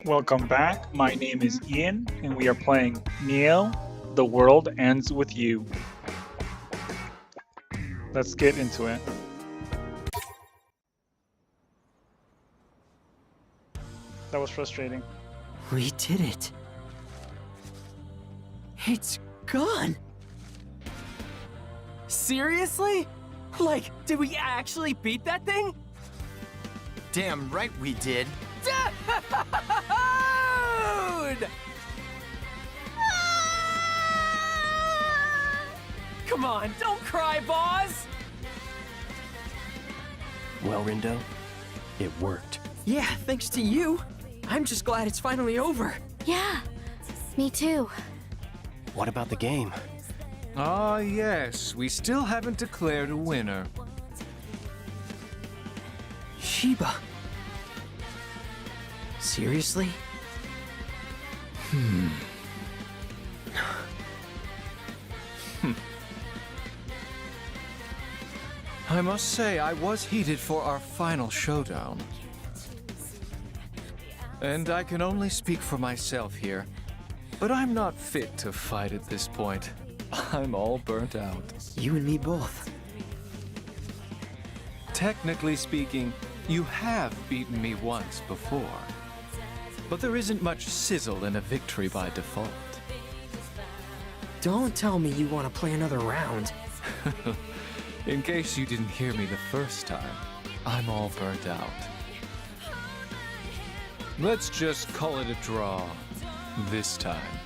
Welcome back. My name is Ian, and we are playing Neil, The World Ends With You. Let's get into it. That was frustrating. We did it. It's gone. Seriously? Like, did we actually beat that thing? Damn right we did. Dude! Come on, don't cry, boss! Well, Rindo, it worked. Yeah, thanks to you. I'm just glad it's finally over. Yeah, me too. What about the game? Ah, yes. We still haven't declared a winner. Sheba. Seriously? I must say, I was heated for our final showdown. And I can only speak for myself here, but I'm not fit to fight at this point. I'm all burnt out. You and me both. Technically speaking, you have beaten me once before. But there isn't much sizzle in a victory by default. Don't tell me you want to play another round. In case you didn't hear me the first time, I'm all burnt out. Let's just call it a draw. This time.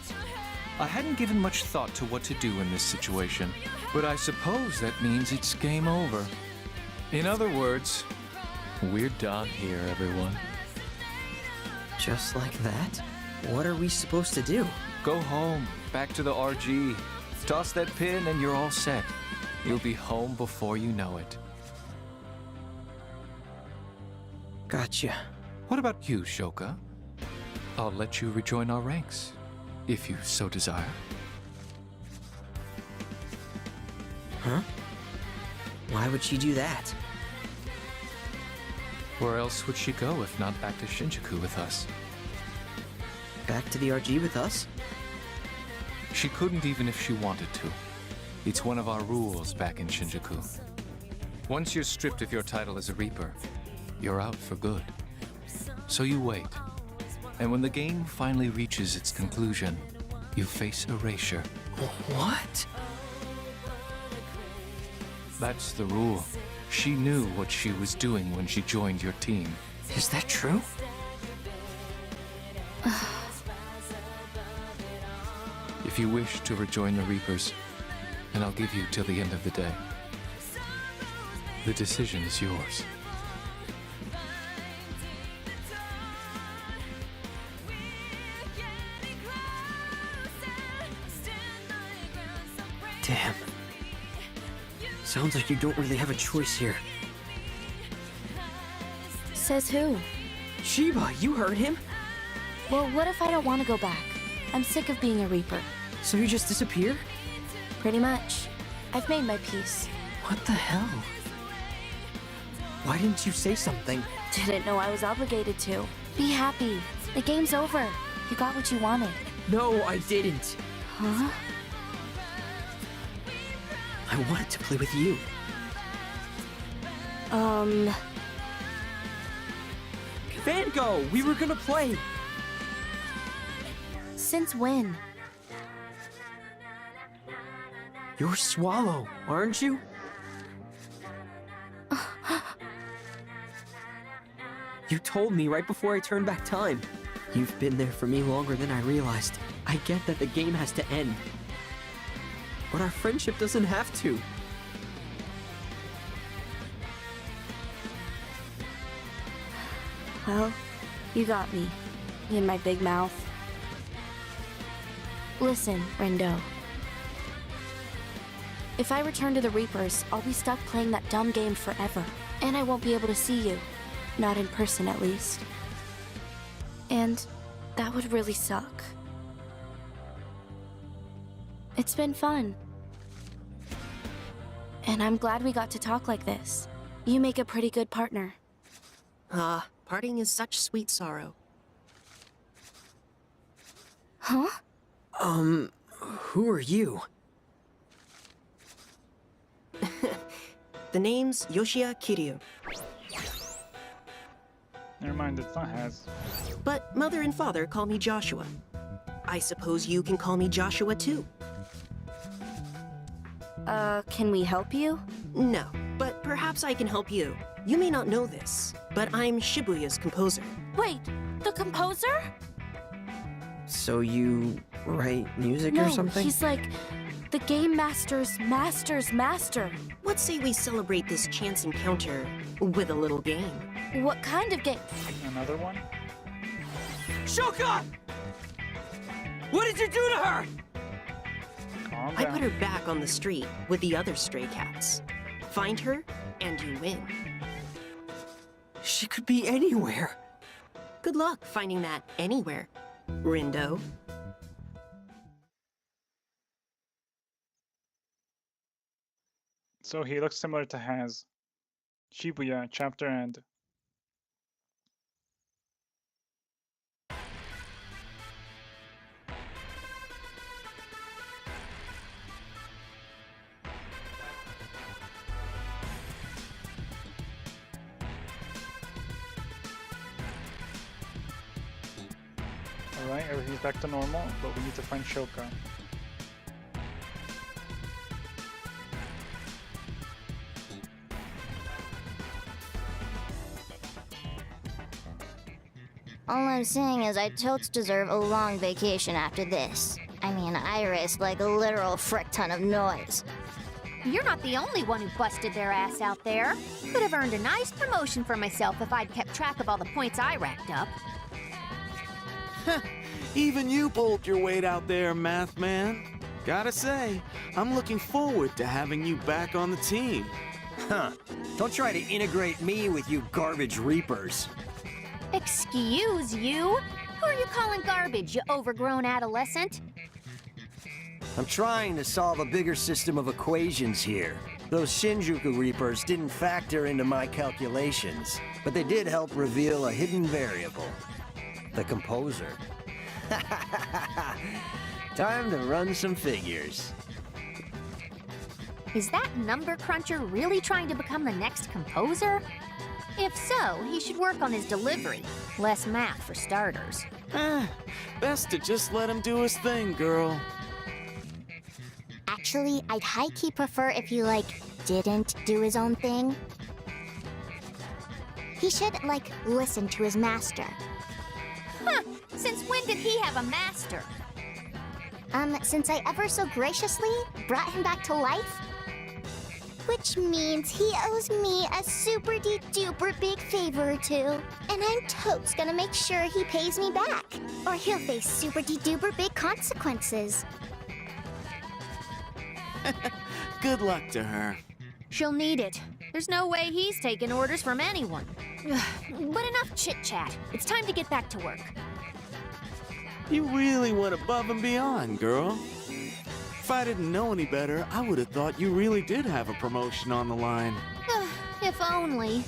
I hadn't given much thought to what to do in this situation, but I suppose that means it's game over. In other words, we're done here, everyone. Just like that? What are we supposed to do? Go home, back to the RG. Toss that pin and you're all set. You'll be home before you know it. Gotcha. What about you, Shoka? I'll let you rejoin our ranks, if you so desire. Huh? Why would she do that? Where else would she go if not back to Shinjuku with us? Back to the RG with us? She couldn't even if she wanted to. It's one of our rules back in Shinjuku. Once you're stripped of your title as a Reaper, you're out for good. So you wait. And when the game finally reaches its conclusion, you face erasure. What? That's the rule. She knew what she was doing when she joined your team. Is that true? If you wish to rejoin the Reapers, then I'll give you till the end of the day. The decision is yours. Damn. Sounds like you don't really have a choice here. Says who? Sheba, you heard him? Well, what if I don't want to go back? I'm sick of being a Reaper. So you just disappear? Pretty much. I've made my peace. What the hell? Why didn't you say something? Didn't know I was obligated to. Be happy. The game's over. You got what you wanted. No, I didn't. Huh? I wanted to play with you. Van Gogh, we were gonna play. Since when? You're Swallow, aren't you? You told me right before I turned back time. You've been there for me longer than I realized. I get that the game has to end. But our friendship doesn't have to. Well, you got me. In my big mouth. Listen, Rindo. If I return to the Reapers, I'll be stuck playing that dumb game forever. And I won't be able to see you. Not in person, at least. And that would really suck. It's been fun. And I'm glad we got to talk like this. You make a pretty good partner. Parting is such sweet sorrow. Huh? Who are you? The name's Yoshia Kiryu, Never mind, it's not Has. but mother and father call me Joshua. I suppose you can call me Joshua too. Can we help you? No, but perhaps I can help you. You may not know this, but I'm Shibuya's composer. Wait, the composer? So you write music No, or something? he's like the Game Master's master's master. Let's say we celebrate this chance encounter with a little game. What kind of game? Another one? Shoka! What did you do to her? Calm I down. put her back on the street with the other stray cats. Find her, and you win. She could be anywhere. Good luck finding that anywhere, Rindo. So he looks similar to Has. Shibuya, chapter end. Alright, everything's back to normal, but we need to find Shoka. All I'm saying is I totes deserve a long vacation after this. I mean, I risked like a literal frick ton of noise. You're not the only one who busted their ass out there. Could have earned a nice promotion for myself if I'd kept track of all the points I racked up. Even you pulled your weight out there, Math Man. Gotta say, I'm looking forward to having you back on the team. Huh. Don't try to integrate me with you garbage reapers. Excuse you? Who are you calling garbage, you overgrown adolescent? I'm trying to solve a bigger system of equations here. Those Shinjuku Reapers didn't factor into my calculations, but they did help reveal a hidden variable. The composer. Time to run some figures. Is that number cruncher really trying to become the next composer? If so, he should work on his delivery. Less math for starters. Best to just let him do his thing, girl. Actually, I'd high-key prefer if he, didn't do his own thing. He should, listen to his master. Huh! Since when did he have a master? Since I ever so graciously brought him back to life. Which means he owes me a super-de-duper big favor or two. And I'm totes gonna make sure he pays me back. Or he'll face super-de-duper big consequences. Good luck to her. She'll need it. There's no way he's taking orders from anyone. But enough chit-chat. It's time to get back to work. You really went above and beyond, girl. If I didn't know any better, I would have thought you really did have a promotion on the line. If only.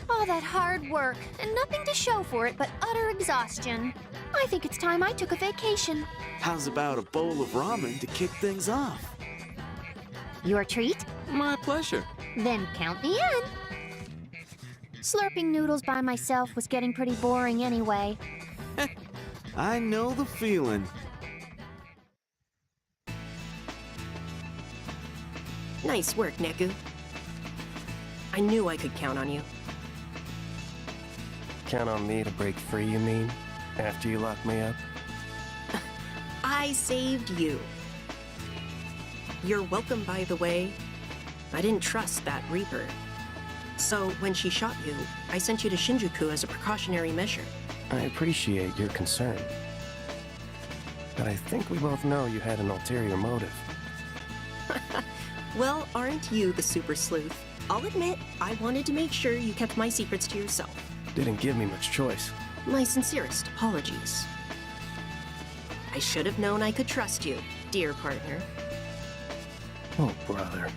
All that hard work, and nothing to show for it but utter exhaustion. I think it's time I took a vacation. How's about a bowl of ramen to kick things off? Your treat? My pleasure. Then count me in. Slurping noodles by myself was getting pretty boring anyway. I know the feeling. Nice work, Neku. I knew I could count on you. Count on me to break free, you mean? After you lock me up? I saved you. You're welcome, by the way. I didn't trust that Reaper. So when she shot you, I sent you to Shinjuku as a precautionary measure. I appreciate your concern. But I think we both know you had an ulterior motive. Well, aren't you the super sleuth? I'll admit, I wanted to make sure you kept my secrets to yourself. Didn't give me much choice. My sincerest apologies. I should have known I could trust you, dear partner. Oh, brother.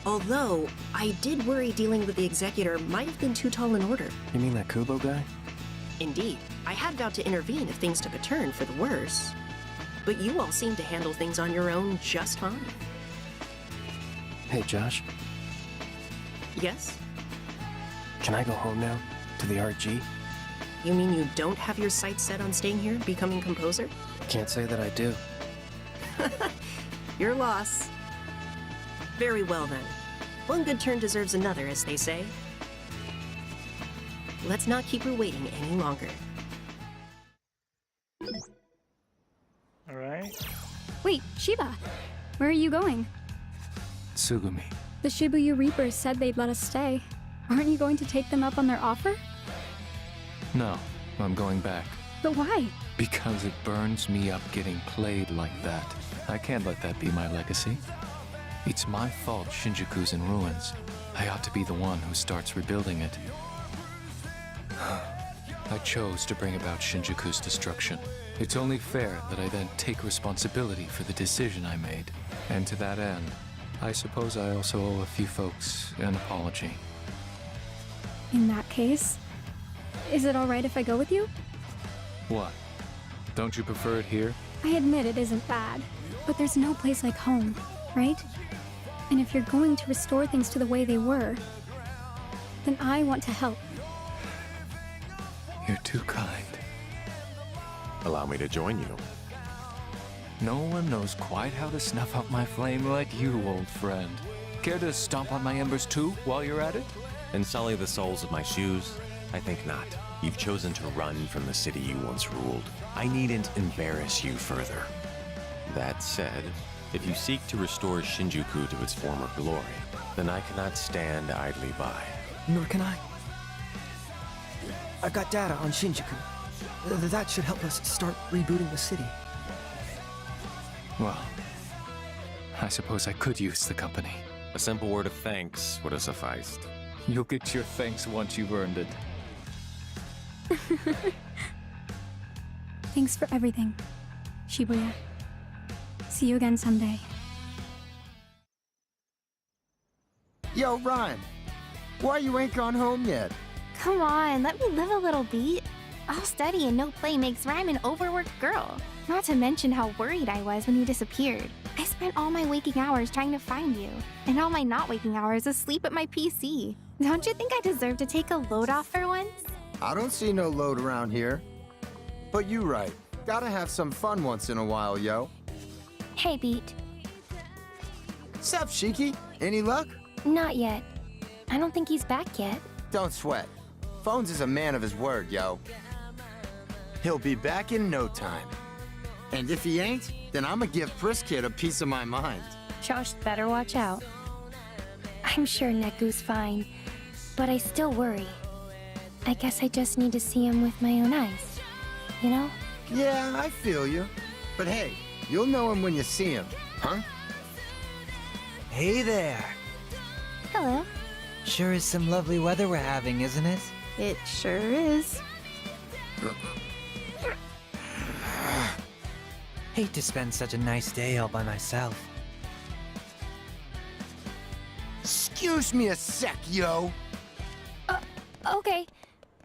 Although, I did worry dealing with the Executor might have been too tall an order. You mean that Kubo guy? Indeed, I had vowed to intervene if things took a turn for the worse. But you all seem to handle things on your own just fine. Hey, Josh, Yes? can I go home now? To the RG? You mean you don't have your sights set on staying here, becoming composer? Can't say that I do. Your loss. Very well then. One good turn deserves another, as they say. Let's not keep her waiting any longer. All right. Wait, Shiba, where are you going? Tsugumi. The Shibuya Reapers said they'd let us stay. Aren't you going to take them up on their offer? No, I'm going back. But why? Because it burns me up getting played like that. I can't let that be my legacy. It's my fault Shinjuku's in ruins. I ought to be the one who starts rebuilding it. I chose to bring about Shinjuku's destruction. It's only fair that I then take responsibility for the decision I made. And to that end, I suppose I also owe a few folks an apology. In that case, is it alright if I go with you? What? Don't you prefer it here? I admit it isn't bad, but there's no place like home, right? And if you're going to restore things to the way they were, then I want to help. You're too kind. Allow me to join you. No one knows quite how to snuff out my flame like you, old friend. Care to stomp on my embers too, while you're at it? And sully the soles of my shoes? I think not. You've chosen to run from the city you once ruled. I needn't embarrass you further. That said, if you seek to restore Shinjuku to its former glory, then I cannot stand idly by. Nor can I. I've got data on Shinjuku. That should help us start rebooting the city. Well, I suppose I could use the company. A simple word of thanks would have sufficed. You'll get your thanks once you've earned it. Thanks for everything, Shibuya. See you again someday. Yo, Ryan, why you ain't gone home yet? Come on, let me live a little beat. All study and no play makes Rhyme an overworked girl. Not to mention how worried I was when you disappeared. I spent all my waking hours trying to find you, and all my not waking hours asleep at my PC. Don't you think I deserve to take a load off for once? I don't see no load around here. But you right, gotta have some fun once in a while, yo. Hey, Beat. Sup, Shiki? Any luck? Not yet. I don't think he's back yet. Don't sweat. Phones is a man of his word, yo. He'll be back in no time. And if he ain't, then I'ma give Priskid a piece of my mind. Josh better watch out. I'm sure Neku's fine, but I still worry. I guess I just need to see him with my own eyes, you know? Yeah, I feel you. But hey, you'll know him when you see him, huh? Hey there. Hello. Sure is some lovely weather we're having, isn't it? It sure is. Hate to spend such a nice day all by myself. Excuse me a sec, yo. Okay,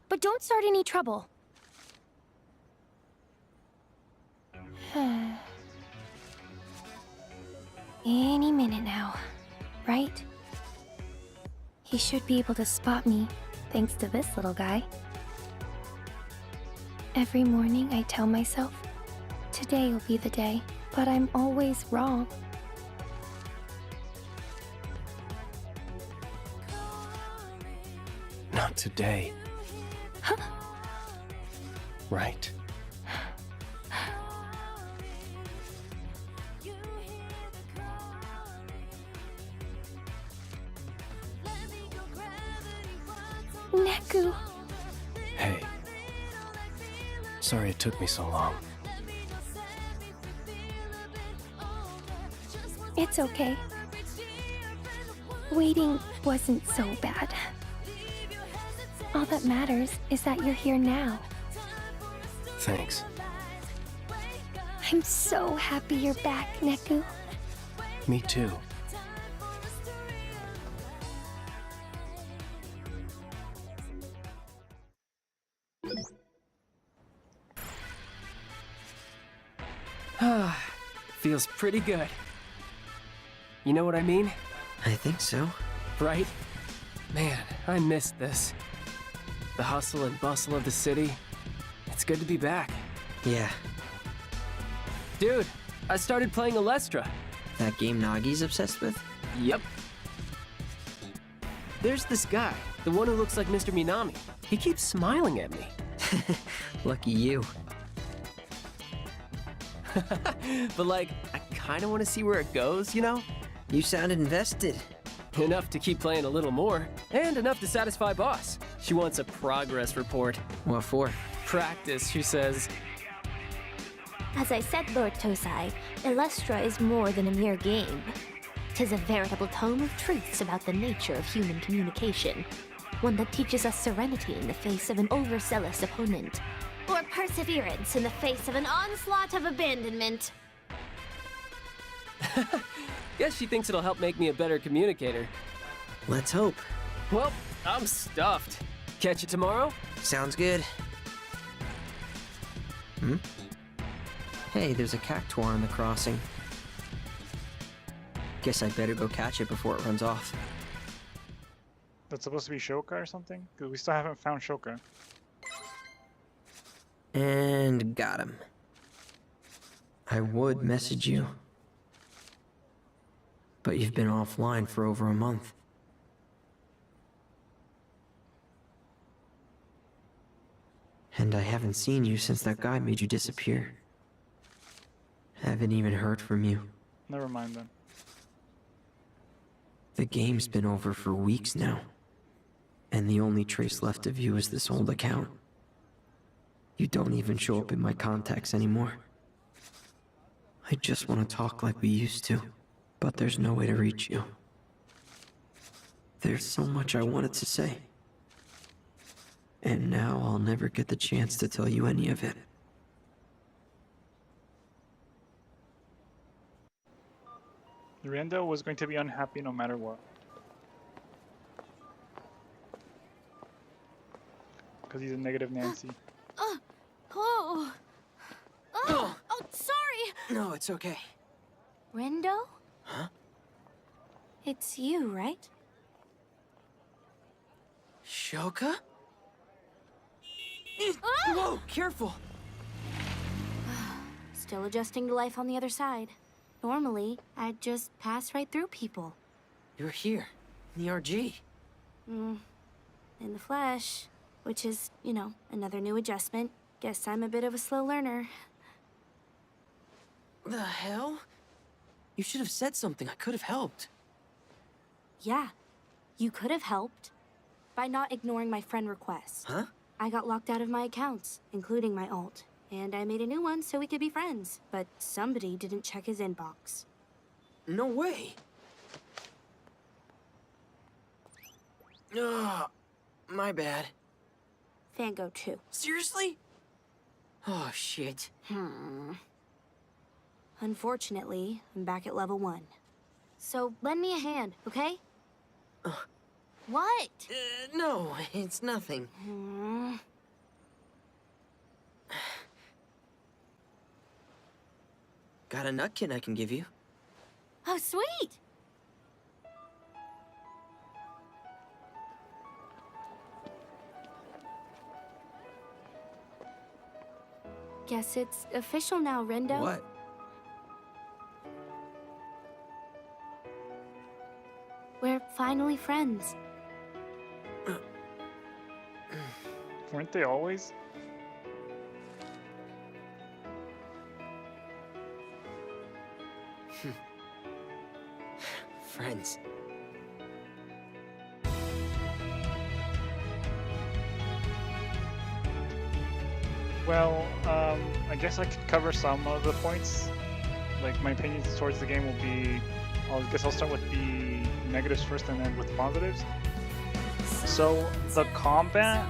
but don't start any trouble. Any minute now, right? He should be able to spot me, thanks to this little guy. Every morning I tell myself, today will be the day, but I'm always wrong. Not today. Huh? Right. Neku. Hey. Sorry it took me so long. It's okay. Waiting wasn't so bad. All that matters is that you're here now. Thanks. I'm so happy you're back, Neku. Me too. Feels pretty good. You know what I mean? I think so. Right? Man, I missed this. The hustle and bustle of the city. It's good to be back. Yeah. Dude, I started playing Alestra. That game Nagi's obsessed with? Yep. There's this guy, the one who looks like Mr. Minami. He keeps smiling at me. Lucky you. But like, I kinda wanna see where it goes, you know? You sound invested. Enough to keep playing a little more, and enough to satisfy boss. She wants a progress report. What for? Practice, she says. As I said, Lord Tosai, Illustra is more than a mere game. 'Tis a veritable tome of truths about the nature of human communication. One that teaches us serenity in the face of an overzealous opponent, or perseverance in the face of an onslaught of abandonment. Guess she thinks it'll help make me a better communicator. Let's hope. Well, I'm stuffed. Catch you tomorrow? Sounds good. Hmm? Hey, there's a cactuar on the crossing. Guess I better go catch it before it runs off. That's supposed to be Shoka or something? Because we still haven't found Shoka. And got him. I would message you, but you've been offline for over a month. And I haven't seen you since that guy made you disappear. Haven't even heard from you. Never mind then. The game's been over for weeks now, and the only trace left of you is this old account. You don't even show up in my contacts anymore. I just want to talk like we used to, but there's no way to reach you. There's so much I wanted to say, and now I'll never get the chance to tell you any of it. Rendo was going to be unhappy no matter what. Because he's a negative Nancy. Oh, sorry! No, it's okay. Rendo? Huh? It's you, right? Shoka? Whoa, careful! Still adjusting to life on the other side. Normally, I'd just pass right through people. You're here, in the RG. In the flesh, which is, you know, another new adjustment. Guess I'm a bit of a slow learner. The hell? You should have said something. I could have helped. Yeah, you could have helped by not ignoring my friend requests. Huh? I got locked out of my accounts, including my alt, and I made a new one so we could be friends, but somebody didn't check his inbox. No way. My bad. Fango 2. Seriously? Oh, shit. Unfortunately, I'm back at level 1. So lend me a hand, okay? What? No, it's nothing. Got a nutkin I can give you. Oh, sweet! Guess it's official now, Rendo. What? We're finally friends. Weren't they always? Friends. Well, I guess I could cover some of the points. Like, my opinions towards the game will be... I guess I'll start with the negatives first and then with positives. So, the combat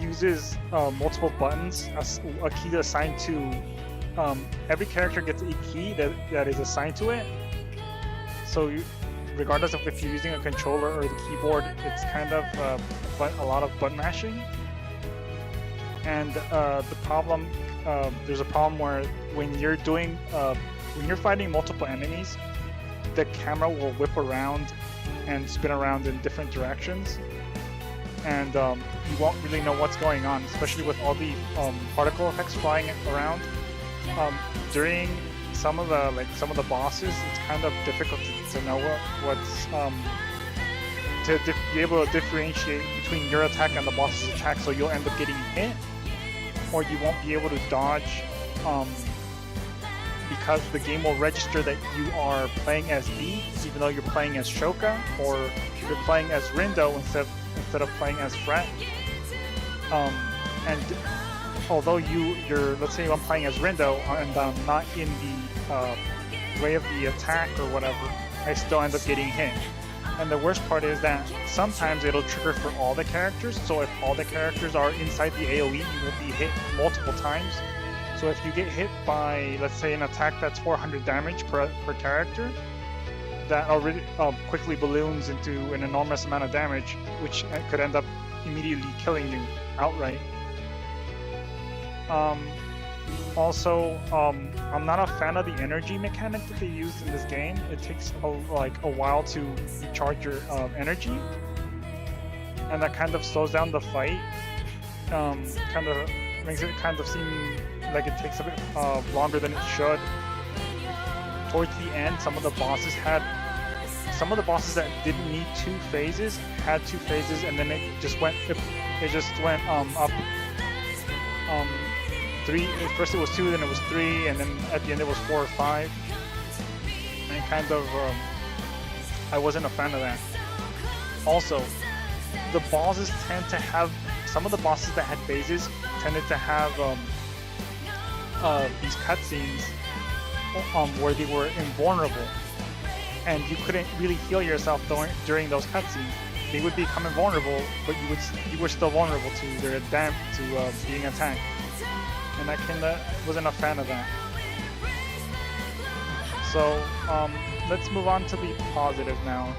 uses multiple buttons. A key assigned to... every character gets a key that is assigned to it. So, regardless of if you're using a controller or the keyboard, it's kind of a lot of button mashing. And the problem, there's a problem where when you're doing when you're fighting multiple enemies, the camera will whip around and spin around in different directions, and you won't really know what's going on, especially with all the particle effects flying around. During some of the bosses, it's kind of difficult to know what's to be able to differentiate between your attack and the boss's attack, so you'll end up getting hit, or you won't be able to dodge because the game will register that you are playing as B, even though you're playing as Shoka, or you're playing as Rindo instead of playing as Fret. And although you're, let's say I'm playing as Rindo and I'm not in the way of the attack or whatever, I still end up getting hit. And the worst part is that sometimes it'll trigger for all the characters, so if all the characters are inside the AoE, you will be hit multiple times. So if you get hit by, let's say, an attack that's 400 damage per character, that already quickly balloons into an enormous amount of damage, which could end up immediately killing you outright. Also, I'm not a fan of the energy mechanic that they used in this game. It takes a while to recharge your energy, and that kind of slows down the fight. Kind of makes it kind of seem like it takes a bit longer than it should. Towards the end, some of the bosses that didn't need 2 phases had 2 phases, and then it just went up. 3. First it was 2, then it was 3, and then at the end it was 4 or 5. And kind of, I wasn't a fan of that. Also, the bosses tend to have, some of the bosses that had phases tended to have these cutscenes where they were invulnerable, and you couldn't really heal yourself during those cutscenes. They would become invulnerable, but you were still vulnerable to being attacked. And I kinda wasn't a fan of that. So let's move on to the positive now.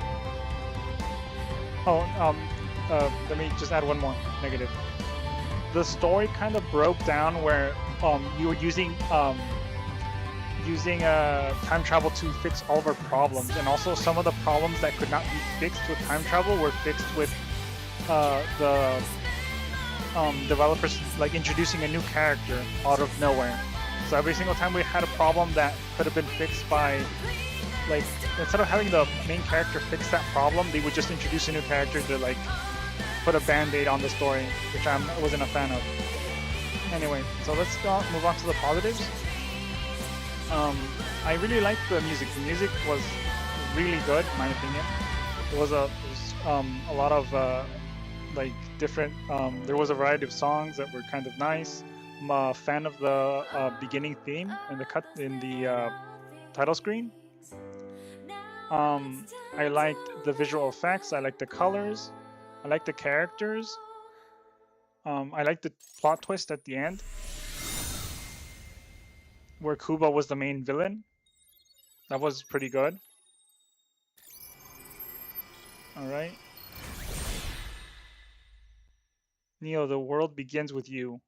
Let me just add one more negative. The story kind of broke down where you were using time travel to fix all of our problems, and also some of the problems that could not be fixed with time travel were fixed with the developers like introducing a new character out of nowhere. So every single time we had a problem that could have been fixed by, like, instead of having the main character fix that problem, they would just introduce a new character to like put a band-aid on the story, which I wasn't a fan of. Anyway, so let's move on to the positives. I really liked the music. The music was really good, in my opinion. It was a lot of like different. There was a variety of songs that were kind of nice. I'm a fan of the beginning theme in the title screen. I liked the visual effects. I liked the colors. I liked the characters. I liked the plot twist at the end, where Kuba was the main villain. That was pretty good. Alright. Neo, the world begins with you.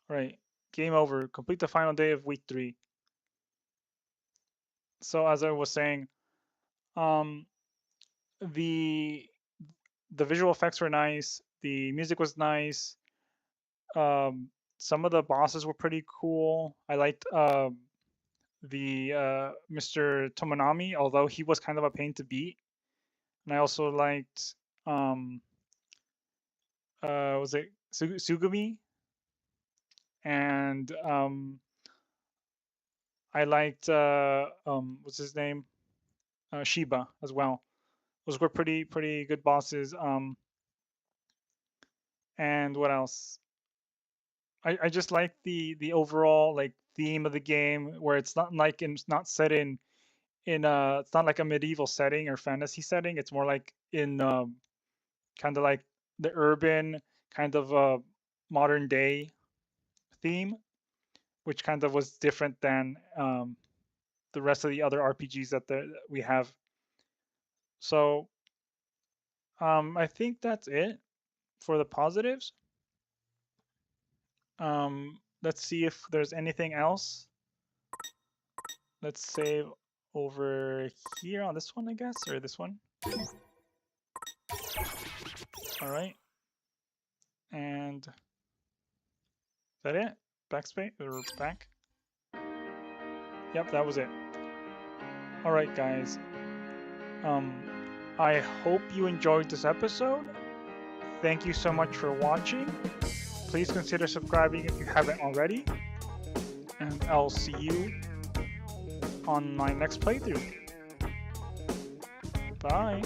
Right. Game over. Complete the final day of week 3. So as I was saying, the visual effects were nice. The music was nice. Some of the bosses were pretty cool. I liked the Mr. Tomonami, although he was kind of a pain to beat. And I also liked was it Sugumi? And I liked what's his name? Shiba as well. Those were pretty good bosses. And what else? I just like the overall like theme of the game, where it's not like it's not set in it's not like a medieval setting or fantasy setting. It's more like in kind of like the urban kind of modern day theme, which kind of was different than the rest of the other RPGs that we have. So I think that's it for the positives. let's see if there's anything else. Let's save over here on this one, I guess, or this one. All right. And is that it? Backspace or back? Yep, that was it. All right, guys. I hope you enjoyed this episode. Thank you so much for watching. Please consider subscribing if you haven't already. And I'll see you on my next playthrough. Bye.